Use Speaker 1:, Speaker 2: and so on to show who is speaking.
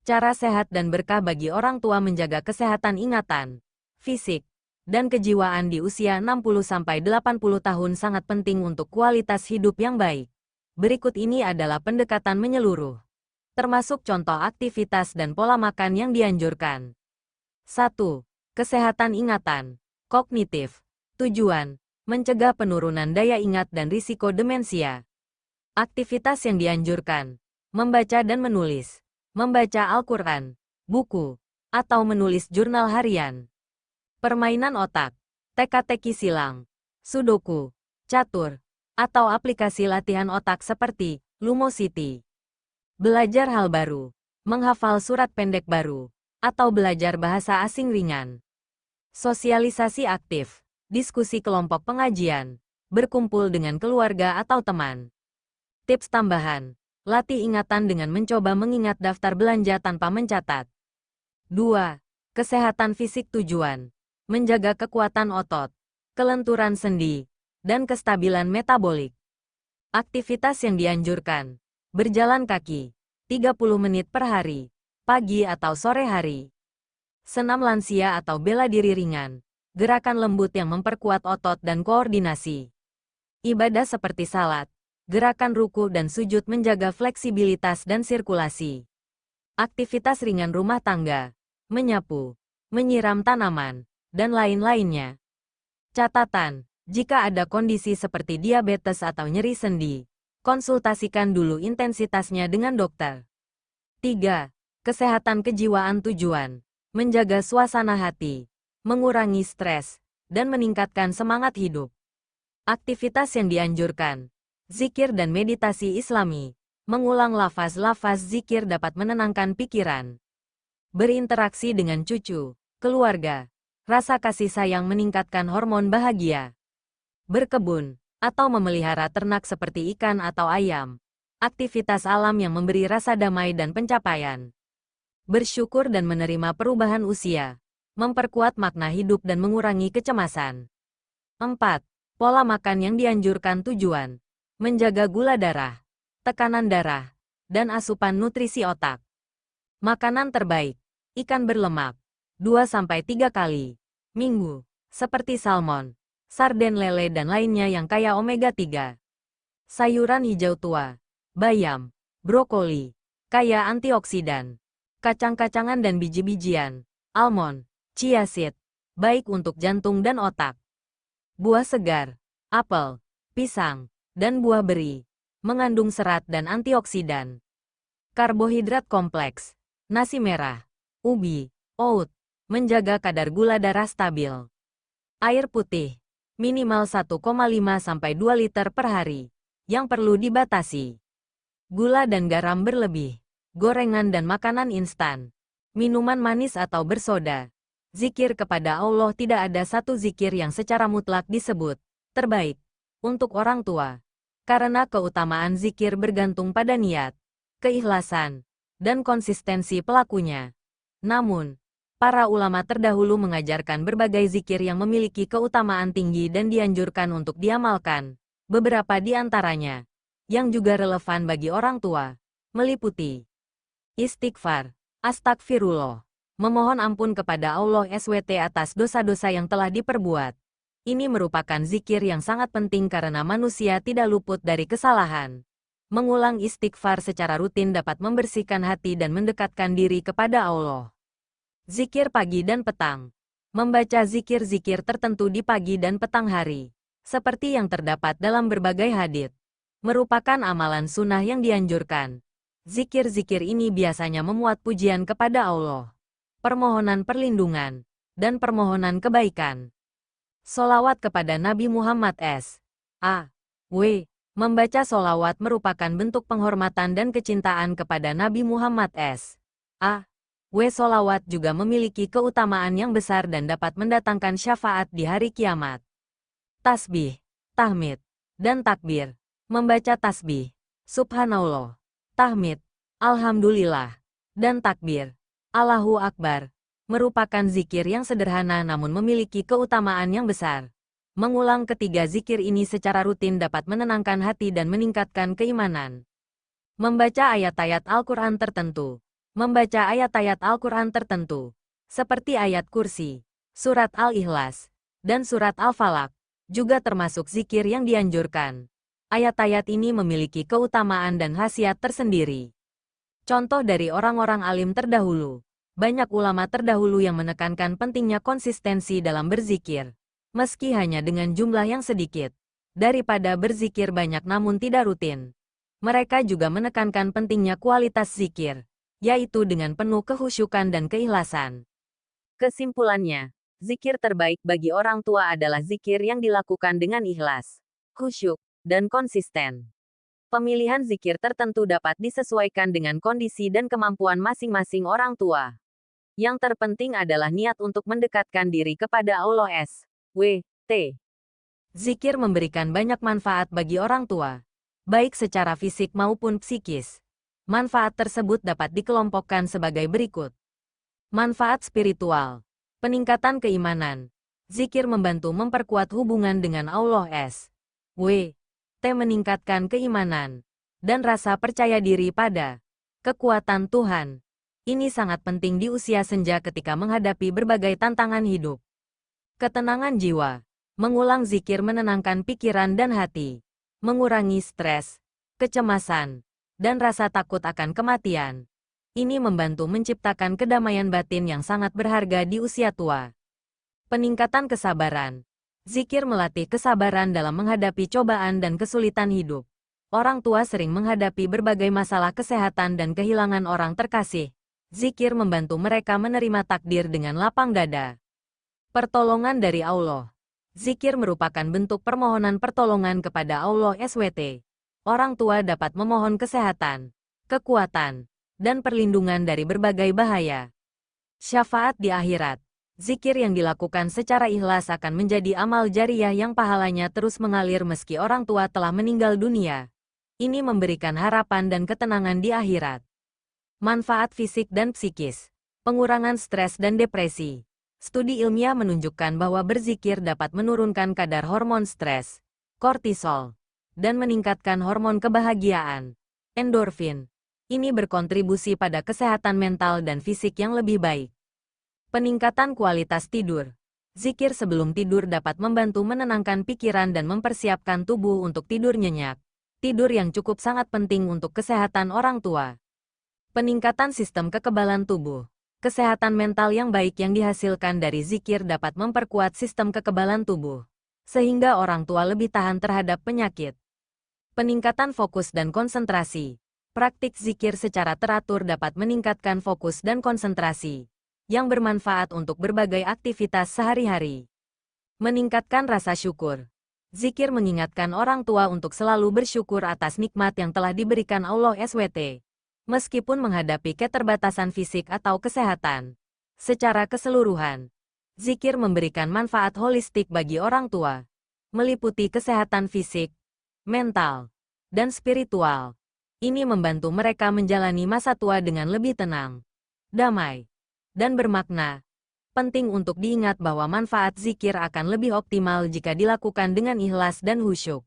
Speaker 1: Cara sehat dan berkah bagi orang tua menjaga kesehatan ingatan, fisik, dan kejiwaan di usia 60-80 tahun sangat penting untuk kualitas hidup yang baik. Berikut ini adalah pendekatan menyeluruh, termasuk contoh aktivitas dan pola makan yang dianjurkan. 1. Kesehatan ingatan, kognitif. Tujuan, mencegah penurunan daya ingat dan risiko demensia. Aktivitas yang dianjurkan, membaca dan menulis. Membaca Al-Quran, buku, atau menulis jurnal harian. Permainan otak, teka-teki silang, sudoku, catur, atau aplikasi latihan otak seperti Lumosity. Belajar hal baru, menghafal surat pendek baru, atau belajar bahasa asing ringan. Sosialisasi aktif, diskusi kelompok pengajian, berkumpul dengan keluarga atau teman. Tips tambahan. Latih ingatan dengan mencoba mengingat daftar belanja tanpa mencatat. 2. Kesehatan fisik. Tujuan, menjaga kekuatan otot, kelenturan sendi, dan kestabilan metabolik. Aktivitas yang dianjurkan, berjalan kaki, 30 menit per hari, pagi atau sore hari. Senam lansia atau bela diri ringan, gerakan lembut yang memperkuat otot dan koordinasi. Ibadah seperti salat, gerakan ruku dan sujud menjaga fleksibilitas dan sirkulasi. Aktivitas ringan rumah tangga, menyapu, menyiram tanaman, dan lain-lainnya. Catatan, jika ada kondisi seperti diabetes atau nyeri sendi, konsultasikan dulu intensitasnya dengan dokter. 3. Kesehatan kejiwaan. Tujuan, menjaga suasana hati, mengurangi stres, dan meningkatkan semangat hidup. Aktivitas yang dianjurkan, zikir dan meditasi Islami. Mengulang lafaz-lafaz zikir dapat menenangkan pikiran. Berinteraksi dengan cucu, keluarga. Rasa kasih sayang meningkatkan hormon bahagia. Berkebun, atau memelihara ternak seperti ikan atau ayam. Aktivitas alam yang memberi rasa damai dan pencapaian. Bersyukur dan menerima perubahan usia. Memperkuat makna hidup dan mengurangi kecemasan. 4. Pola makan yang dianjurkan. Tujuan, menjaga gula darah, tekanan darah, dan asupan nutrisi otak. Makanan terbaik, ikan berlemak, 2-3 kali minggu, seperti salmon, sarden lele dan lainnya yang kaya omega 3. Sayuran hijau tua, bayam, brokoli, kaya antioksidan. Kacang-kacangan dan biji-bijian, almond, chia seed, baik untuk jantung dan otak. Buah segar, apel, pisang, dan buah beri, mengandung serat dan antioksidan. Karbohidrat kompleks, nasi merah, ubi, oat, menjaga kadar gula darah stabil. Air putih, minimal 1,5-2 liter per hari, yang perlu dibatasi. Gula dan garam berlebih, gorengan dan makanan instan, minuman manis atau bersoda. Zikir kepada Allah. Tidak ada satu zikir yang secara mutlak disebut terbaik untuk orang tua, karena keutamaan zikir bergantung pada niat, keikhlasan, dan konsistensi pelakunya. Namun, para ulama terdahulu mengajarkan berbagai zikir yang memiliki keutamaan tinggi dan dianjurkan untuk diamalkan. Beberapa di antaranya, yang juga relevan bagi orang tua, meliputi istighfar, astagfirullah, memohon ampun kepada Allah SWT atas dosa-dosa yang telah diperbuat. Ini merupakan zikir yang sangat penting karena manusia tidak luput dari kesalahan. Mengulang istighfar secara rutin dapat membersihkan hati dan mendekatkan diri kepada Allah. Zikir pagi dan petang. Membaca zikir-zikir tertentu di pagi dan petang hari, seperti yang terdapat dalam berbagai hadits, merupakan amalan sunnah yang dianjurkan. Zikir-zikir ini biasanya memuat pujian kepada Allah, permohonan perlindungan, dan permohonan kebaikan. Solawat kepada Nabi Muhammad S.A.W. Membaca solawat merupakan bentuk penghormatan dan kecintaan kepada Nabi Muhammad S.A.W. Solawat juga memiliki keutamaan yang besar dan dapat mendatangkan syafaat di hari kiamat. Tasbih, tahmid, dan takbir. Membaca tasbih, subhanallah, tahmid, alhamdulillah, dan takbir, Allahu Akbar, merupakan zikir yang sederhana namun memiliki keutamaan yang besar. Mengulang ketiga zikir ini secara rutin dapat menenangkan hati dan meningkatkan keimanan. Membaca ayat-ayat Al-Quran tertentu, Membaca ayat-ayat Al-Quran tertentu, seperti ayat kursi, surat Al-Ikhlas, dan surat Al-Falaq, juga termasuk zikir yang dianjurkan. Ayat-ayat ini memiliki keutamaan dan khasiat tersendiri. Contoh dari orang-orang alim terdahulu. Banyak ulama terdahulu yang menekankan pentingnya konsistensi dalam berzikir, meski hanya dengan jumlah yang sedikit, daripada berzikir banyak namun tidak rutin. Mereka juga menekankan pentingnya kualitas zikir, yaitu dengan penuh kehusyukan dan keikhlasan. Kesimpulannya, zikir terbaik bagi orang tua adalah zikir yang dilakukan dengan ikhlas, khusyuk, dan konsisten. Pemilihan zikir tertentu dapat disesuaikan dengan kondisi dan kemampuan masing-masing orang tua. Yang terpenting adalah niat untuk mendekatkan diri kepada Allah SWT. Zikir memberikan banyak manfaat bagi orang tua, baik secara fisik maupun psikis. Manfaat tersebut dapat dikelompokkan sebagai berikut. Manfaat spiritual. Peningkatan keimanan. Zikir membantu memperkuat hubungan dengan Allah SWT, meningkatkan keimanan dan rasa percaya diri pada kekuatan Tuhan. Ini sangat penting di usia senja ketika menghadapi berbagai tantangan hidup. Ketenangan jiwa. Mengulang zikir menenangkan pikiran dan hati, mengurangi stres, kecemasan, dan rasa takut akan kematian. Ini membantu menciptakan kedamaian batin yang sangat berharga di usia tua. Peningkatan kesabaran. Zikir melatih kesabaran dalam menghadapi cobaan dan kesulitan hidup. Orang tua sering menghadapi berbagai masalah kesehatan dan kehilangan orang terkasih. Zikir membantu mereka menerima takdir dengan lapang dada. Pertolongan dari Allah. Zikir merupakan bentuk permohonan pertolongan kepada Allah SWT. Orang tua dapat memohon kesehatan, kekuatan, dan perlindungan dari berbagai bahaya. Syafaat di akhirat. Zikir yang dilakukan secara ikhlas akan menjadi amal jariyah yang pahalanya terus mengalir meski orang tua telah meninggal dunia. Ini memberikan harapan dan ketenangan di akhirat. Manfaat fisik dan psikis. Pengurangan stres dan depresi. Studi ilmiah menunjukkan bahwa berzikir dapat menurunkan kadar hormon stres, kortisol, dan meningkatkan hormon kebahagiaan, endorfin. Ini berkontribusi pada kesehatan mental dan fisik yang lebih baik. Peningkatan kualitas tidur. Zikir sebelum tidur dapat membantu menenangkan pikiran dan mempersiapkan tubuh untuk tidur nyenyak. Tidur yang cukup sangat penting untuk kesehatan orang tua. Peningkatan sistem kekebalan tubuh. Kesehatan mental yang baik yang dihasilkan dari zikir dapat memperkuat sistem kekebalan tubuh, sehingga orang tua lebih tahan terhadap penyakit. Peningkatan fokus dan konsentrasi. Praktik zikir secara teratur dapat meningkatkan fokus dan konsentrasi, yang bermanfaat untuk berbagai aktivitas sehari-hari. Meningkatkan rasa syukur. Zikir mengingatkan orang tua untuk selalu bersyukur atas nikmat yang telah diberikan Allah SWT. Meskipun menghadapi keterbatasan fisik atau kesehatan. Secara keseluruhan, zikir memberikan manfaat holistik bagi orang tua, meliputi kesehatan fisik, mental, dan spiritual. Ini membantu mereka menjalani masa tua dengan lebih tenang, damai, dan bermakna. Penting untuk diingat bahwa manfaat zikir akan lebih optimal jika dilakukan dengan ikhlas dan khusyuk.